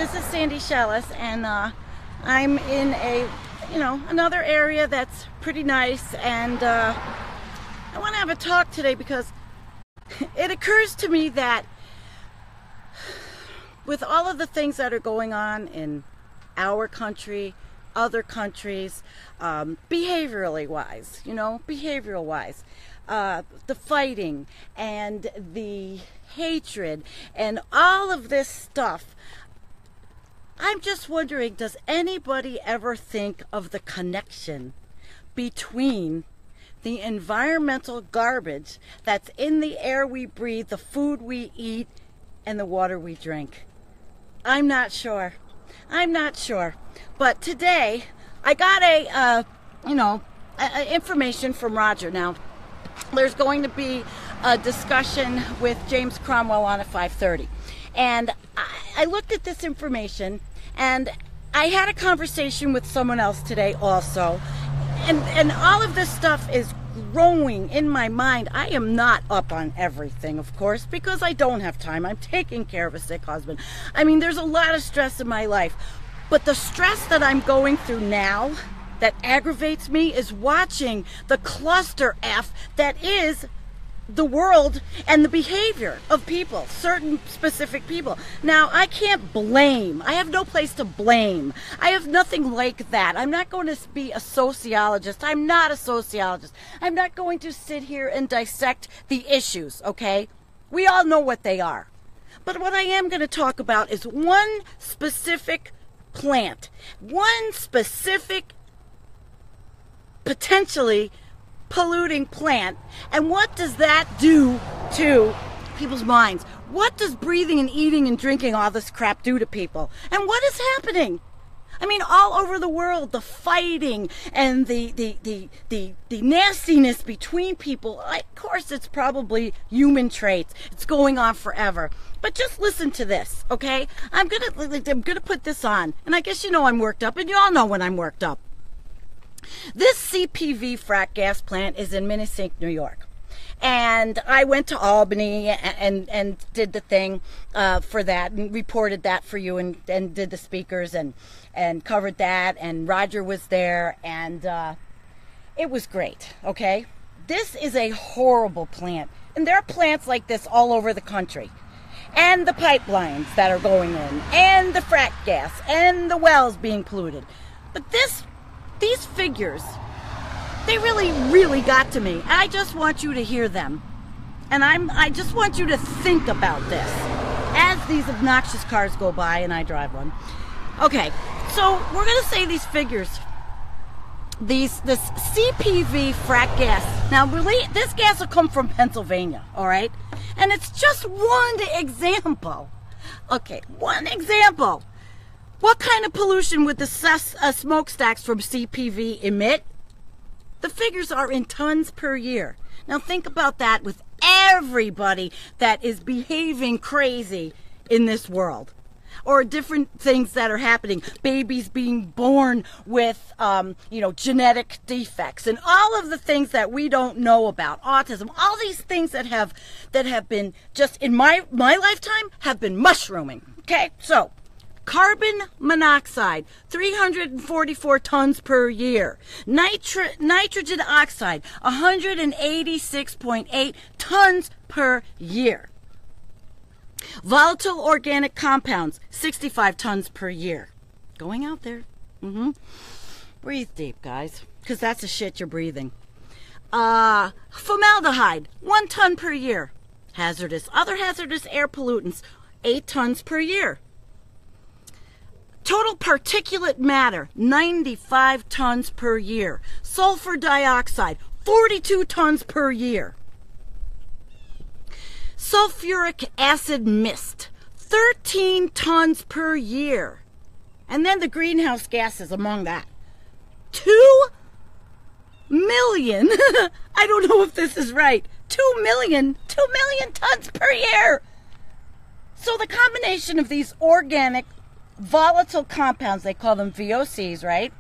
This is Sandy Shellis, and I'm in another area that's pretty nice, and I want to have a talk today because it occurs to me that with all of the things that are going on in our country, other countries, behavioral wise, the fighting and the hatred and all of this stuff, I'm just wondering, does anybody ever think of the connection between the environmental garbage that's in the air we breathe, the food we eat, and the water we drink? I'm not sure. But today, I got information from Roger. Now, there's going to be a discussion with James Cromwell on at 5:30. And I looked at this information, and I had a conversation with someone else today also. And all of this stuff is growing in my mind. I am not up on everything, of course, because I don't have time. I'm taking care of a sick husband. I mean, there's a lot of stress in my life. But the stress that I'm going through now that aggravates me is watching the cluster F that is the world and the behavior of people, certain specific people. Now, I can't blame. I have no place to blame. I have nothing like that. I'm not going to be a sociologist. I'm not a sociologist. I'm not going to sit here and dissect the issues, okay? We all know what they are. But what I am going to talk about is one specific plant, one specific potentially polluting plant, and what does that do to people's minds? What does breathing and eating and drinking all this crap do to people? And what is happening? I mean, all over the world, the fighting and the nastiness between people. Of course, it's probably human traits. It's going on forever. But just listen to this, okay? I'm gonna put this on, and I guess you know I'm worked up, and you all know when I'm worked up. This CPV frack gas plant is in Minisink, New York. And I went to Albany and did the thing for that and reported that for you and did the speakers and covered that. And Roger was there, and it was great, okay? This is a horrible plant. And there are plants like this all over the country. And the pipelines that are going in, and the frack gas, and the wells being polluted. But these figures, they really got to me. I just want you to hear them. And I just want you to think about this as these obnoxious cars go by and I drive one. Okay, so we're going to say these figures. This CPV frack gas. Now, really, this gas will come from Pennsylvania, all right? And it's just one example. Okay, one example. What kind of pollution would the smokestacks from CPV emit? The figures are in tons per year. Now think about that with everybody that is behaving crazy in this world. Or different things that are happening. Babies being born with, genetic defects. And all of the things that we don't know about. Autism. All these things that have been, just in my lifetime, have been mushrooming. Okay? So, carbon monoxide, 344 tons per year. Nitrogen oxide, 186.8 tons per year. Volatile organic compounds, 65 tons per year. Going out there. Breathe deep, guys, because that's the shit you're breathing. Formaldehyde, 1 ton per year. Other hazardous air pollutants, 8 tons per year. Total particulate matter, 95 tons per year. Sulfur dioxide, 42 tons per year. Sulfuric acid mist, 13 tons per year. And then the greenhouse gases among that. 2 million, I don't know if this is right, 2 million tons per year. So the combination of these organic volatile compounds, they call them VOCs, right?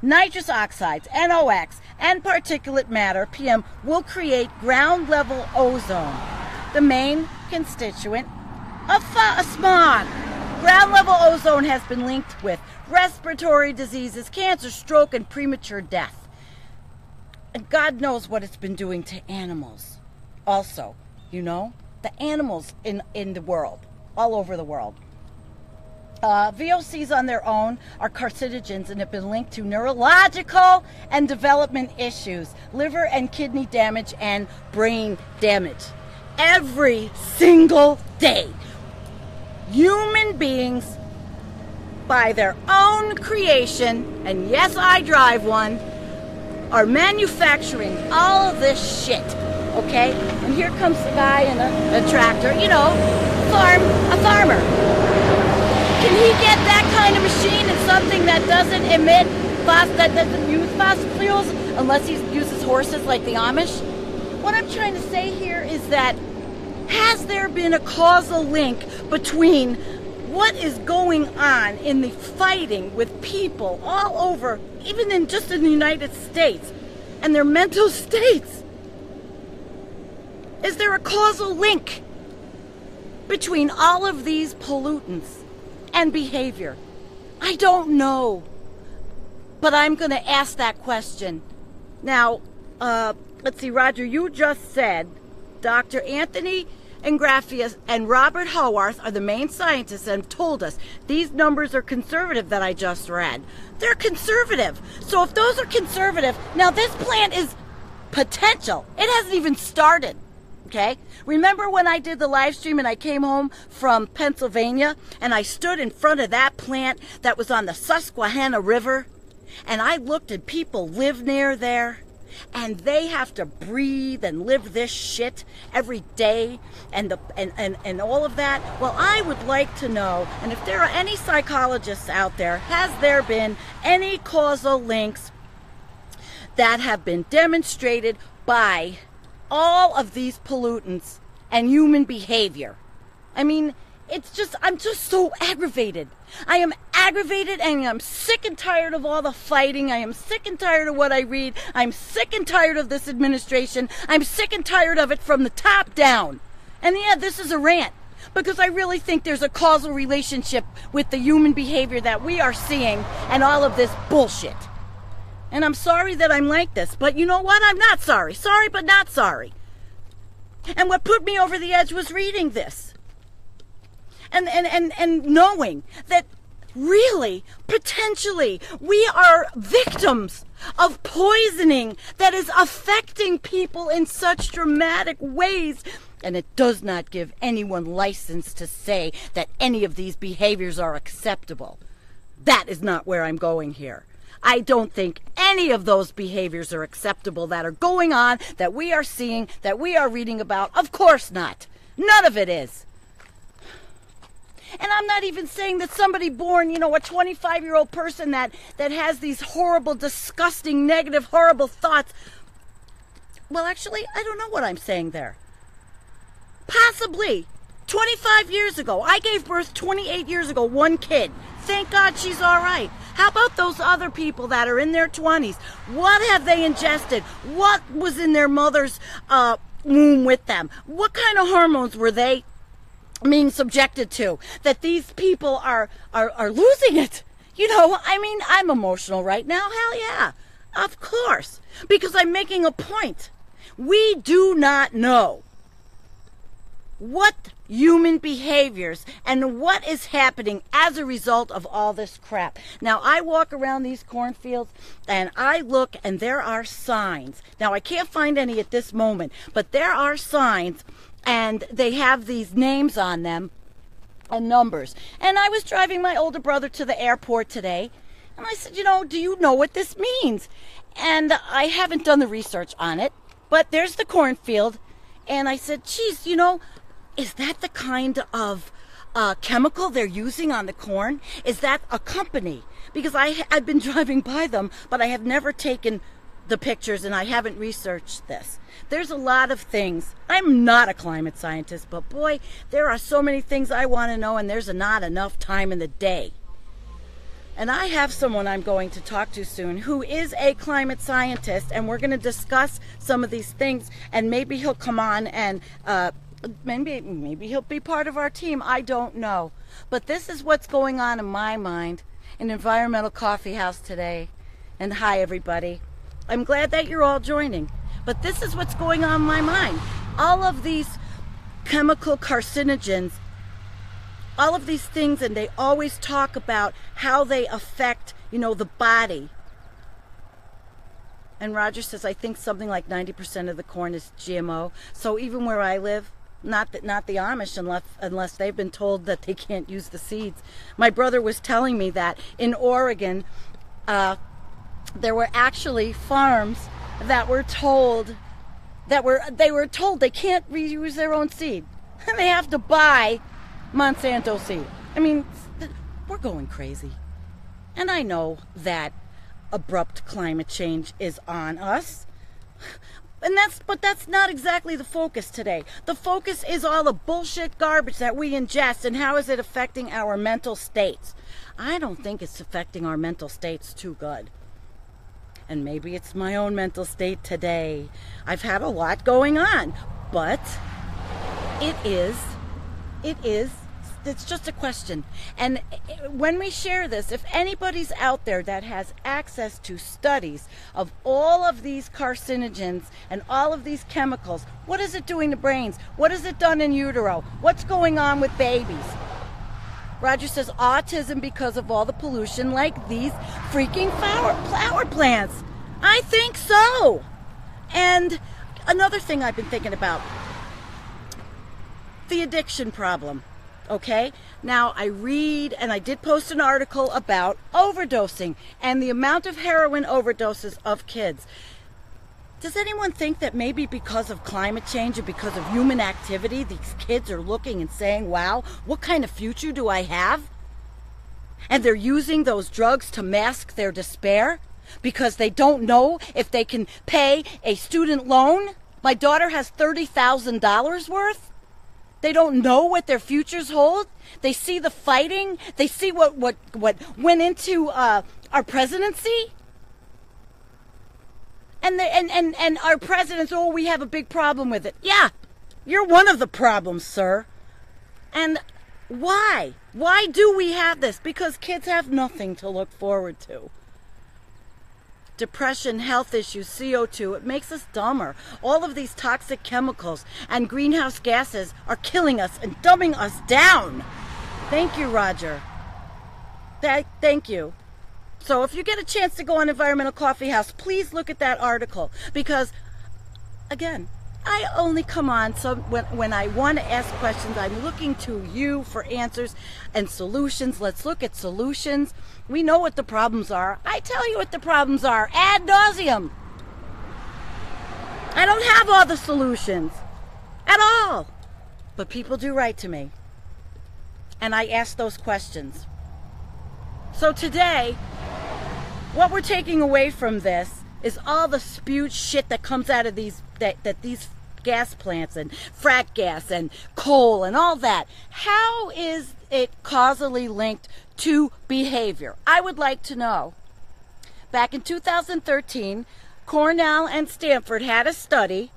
Nitrous oxides, NOx, and particulate matter, PM, will create ground level ozone, the main constituent of smog. Ground level ozone has been linked with respiratory diseases, cancer, stroke, and premature death. And God knows what it's been doing to animals. Also, you know, the animals in the world, all over the world. VOCs on their own are carcinogens and have been linked to neurological and development issues, liver and kidney damage, and brain damage. Every single day, human beings, by their own creation, and yes, I drive one, are manufacturing all of this shit, okay? And here comes the guy in a tractor, you know, a farmer. Can he get that kind of machine in something that doesn't emit, that doesn't use fossil fuels, unless he uses horses like the Amish? What I'm trying to say here is that, has there been a causal link between what is going on in the fighting with people all over, even in just in the United States, and their mental states? Is there a causal link between all of these pollutants and behavior? I don't know, but I'm going to ask that question. Now, let's see, Roger, you just said Dr. Anthony Ingrafia and Robert Howarth are the main scientists and told us these numbers are conservative that I just read. They're conservative. So if those are conservative, now this plant is potential. It hasn't even started. Okay? Remember when I did the live stream and I came home from Pennsylvania and I stood in front of that plant that was on the Susquehanna River, and I looked and people live near there and they have to breathe and live this shit every day and all of that? Well, I would like to know, and if there are any psychologists out there, has there been any causal links that have been demonstrated by all of these pollutants and human behavior? I mean, I'm just so aggravated. I am aggravated and I'm sick and tired of all the fighting. I am sick and tired of what I read. I'm sick and tired of this administration. I'm sick and tired of it from the top down. And yeah, this is a rant because I really think there's a causal relationship with the human behavior that we are seeing and all of this bullshit. And I'm sorry that I'm like this, but you know what? I'm not sorry. Sorry, but not sorry. And what put me over the edge was reading this. And knowing that really, potentially, we are victims of poisoning that is affecting people in such dramatic ways. And it does not give anyone license to say that any of these behaviors are acceptable. That is not where I'm going here. I don't think any of those behaviors are acceptable that are going on, that we are seeing, that we are reading about. Of course not. None of it is. And I'm not even saying that somebody born, you know, a 25-year-old person that has these horrible, disgusting, negative, horrible thoughts. Well, actually, I don't know what I'm saying there. Possibly. 25 years ago. I gave birth 28 years ago, one kid. Thank God she's all right. How about those other people that are in their 20s? What have they ingested? What was in their mother's womb with them? What kind of hormones were they being subjected to, that these people are losing it? You know, I mean, I'm emotional right now. Hell yeah, of course, because I'm making a point. We do not know what human behaviors and what is happening as a result of all this crap. Now, I walk around these cornfields and I look and there are signs. Now, I can't find any at this moment, but there are signs and they have these names on them and numbers. And I was driving my older brother to the airport today and I said, you know, do you know what this means? And I haven't done the research on it, but there's the cornfield. And I said, geez, you know, is that the kind of chemical they're using on the corn? Is that a company? Because I've been driving by them, but I have never taken the pictures and I haven't researched this. There's a lot of things. I'm not a climate scientist, but boy, there are so many things I want to know and there's not enough time in the day. And I have someone I'm going to talk to soon who is a climate scientist, and we're going to discuss some of these things, and maybe he'll come on and Maybe he'll be part of our team. I don't know. But this is what's going on in my mind in Environmental Coffee House today. And hi, everybody. I'm glad that you're all joining. But this is what's going on in my mind. All of these chemical carcinogens, all of these things, and they always talk about how they affect, the body. And Roger says, I think something like 90% of the corn is GMO. So even where I live, not the Amish, unless they've been told that they can't use the seeds. My brother was telling me that in Oregon, there were actually farms that were told they can't reuse their own seed. They have to buy Monsanto seed. I mean, we're going crazy. And I know that abrupt climate change is on us. But that's not exactly the focus today. The focus is all the bullshit garbage that we ingest and how is it affecting our mental states. I don't think it's affecting our mental states too good. And maybe it's my own mental state today. I've had a lot going on, but it's just a question. And when we share this, if anybody's out there that has access to studies of all of these carcinogens and all of these chemicals, what is it doing to brains? What has it done in utero? What's going on with babies? Roger says autism because of all the pollution, like these freaking flower plants. I think so. And another thing I've been thinking about, the addiction problem. Okay, now I read, and I did post an article about overdosing and the amount of heroin overdoses of kids. Does anyone think that maybe because of climate change and because of human activity, these kids are looking and saying, wow, what kind of future do I have? And they're using those drugs to mask their despair because they don't know if they can pay a student loan? My daughter has $30,000 worth. They don't know what their futures hold. They see the fighting. They see what went into our presidency. And our presidents, we have a big problem with it. Yeah, you're one of the problems, sir. And why? Why do we have this? Because kids have nothing to look forward to. Depression, health issues, CO2, it makes us dumber. All of these toxic chemicals and greenhouse gases are killing us and dumbing us down. Thank you, Roger. Thank you. So if you get a chance to go on Environmental Coffee House, please look at that article. Because, again, I only come on when I want to ask questions. I'm looking to you for answers and solutions. Let's look at solutions. We know what the problems are. I tell you what the problems are ad nauseum. I don't have all the solutions at all. But people do write to me. And I ask those questions. So today, what we're taking away from this is all the spewed shit that comes out of these gas plants and frack gas and coal and all that. How is it causally linked to behavior? I would like to know. Back in 2013, Cornell and Stanford had a study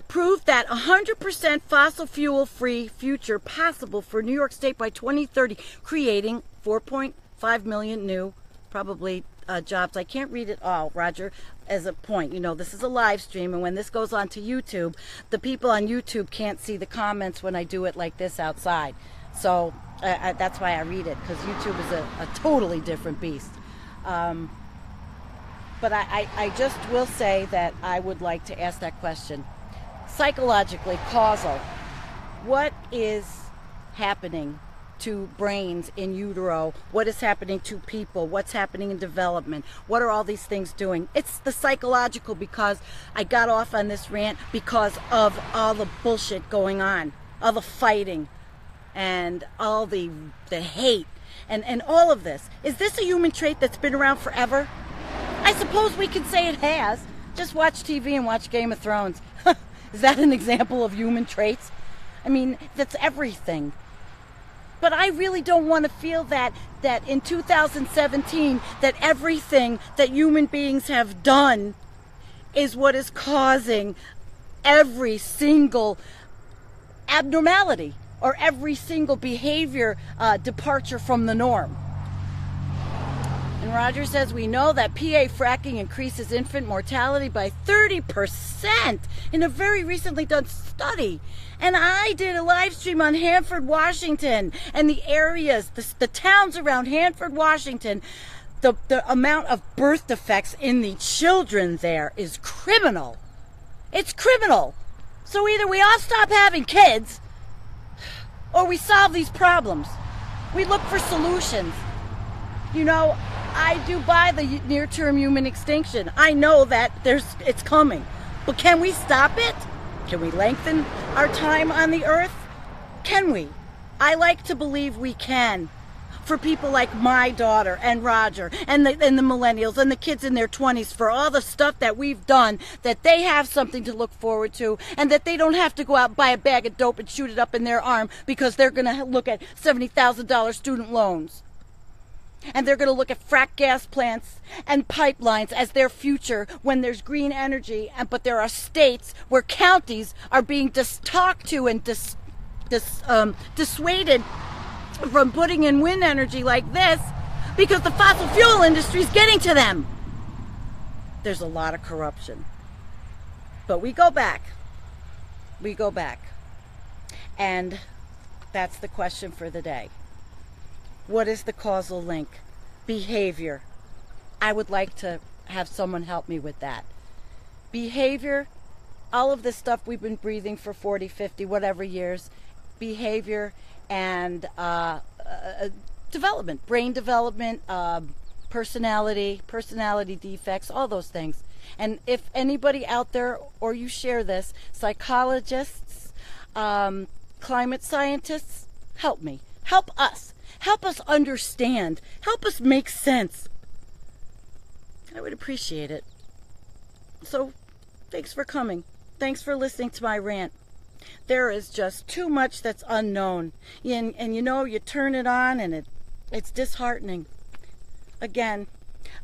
proved that 100% fossil fuel free future possible for New York State by 2030, creating 4.5 million new probably jobs. I can't read it all, Roger, as a point. This is a live stream, and when this goes on to YouTube, the people on YouTube can't see the comments when I do it like this outside. So that's why I read it, because YouTube is a totally different beast. But I just will say that I would like to ask that question. Psychologically, causal, what is happening to brains in utero? What is happening to people? What's happening in development? What are all these things doing? It's the psychological, because I got off on this rant because of all the bullshit going on, all the fighting and all the hate and all of this. Is this a human trait that's been around forever? I suppose we could say it has. Just watch TV and watch Game of Thrones. Is that an example of human traits? I mean, that's everything. But I really don't want to feel that in 2017, that everything that human beings have done is what is causing every single abnormality or every single behavior departure from the norm. And Roger says, we know that PA fracking increases infant mortality by 30% in a very recently done study. And I did a live stream on Hanford, Washington, and the areas, the towns around Hanford, Washington. The amount of birth defects in the children there is criminal. It's criminal. So either we all stop having kids, or we solve these problems. We look for solutions. You know, I do buy the near-term human extinction. I know that it's coming. But can we stop it? Can we lengthen our time on the earth? Can we? I like to believe we can. For people like my daughter and Roger and the millennials and the kids in their 20s, for all the stuff that we've done, that they have something to look forward to, and that they don't have to go out and buy a bag of dope and shoot it up in their arm because they're going to look at $70,000 student loans. And they're going to look at frack gas plants and pipelines as their future when there's green energy. But there are states where counties are being talked to and dissuaded from putting in wind energy like this because the fossil fuel industry is getting to them. There's a lot of corruption. But we go back. We go back. And that's the question for the day. What is the causal link? Behavior. I would like to have someone help me with that. Behavior, all of this stuff we've been breathing for 40, 50, whatever years. Behavior and development, brain development, personality defects, all those things. And if anybody out there, or you share this, psychologists, climate scientists, help me. Help us. Help us understand. Help us make sense. I would appreciate it. So, thanks for coming. Thanks for listening to my rant. There is just too much that's unknown. And you know, you turn it on and it's disheartening. Again,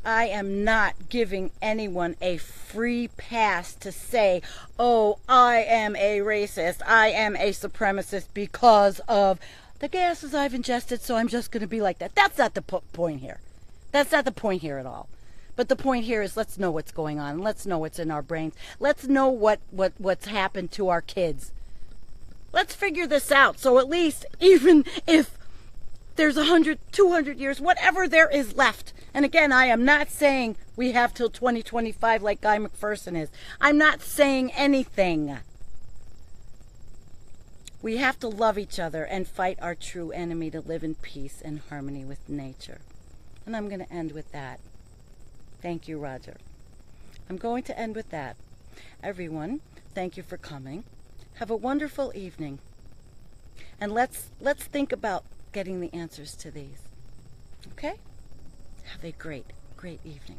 I am not giving anyone a free pass to say, oh, I am a racist, I am a supremacist because of the gases I've ingested, so I'm just going to be like that. That's not the point here. That's not the point here at all. But the point here is, let's know what's going on. Let's know what's in our brains. Let's know what's happened to our kids. Let's figure this out. So at least, even if there's 100, 200 years, whatever there is left. And again, I am not saying we have till 2025 like Guy McPherson is. I'm not saying anything. We have to love each other and fight our true enemy to live in peace and harmony with nature. And I'm going to end with that. Thank you, Roger. I'm going to end with that. Everyone, thank you for coming. Have a wonderful evening. And let's think about getting the answers to these. Okay? Have a great, great evening.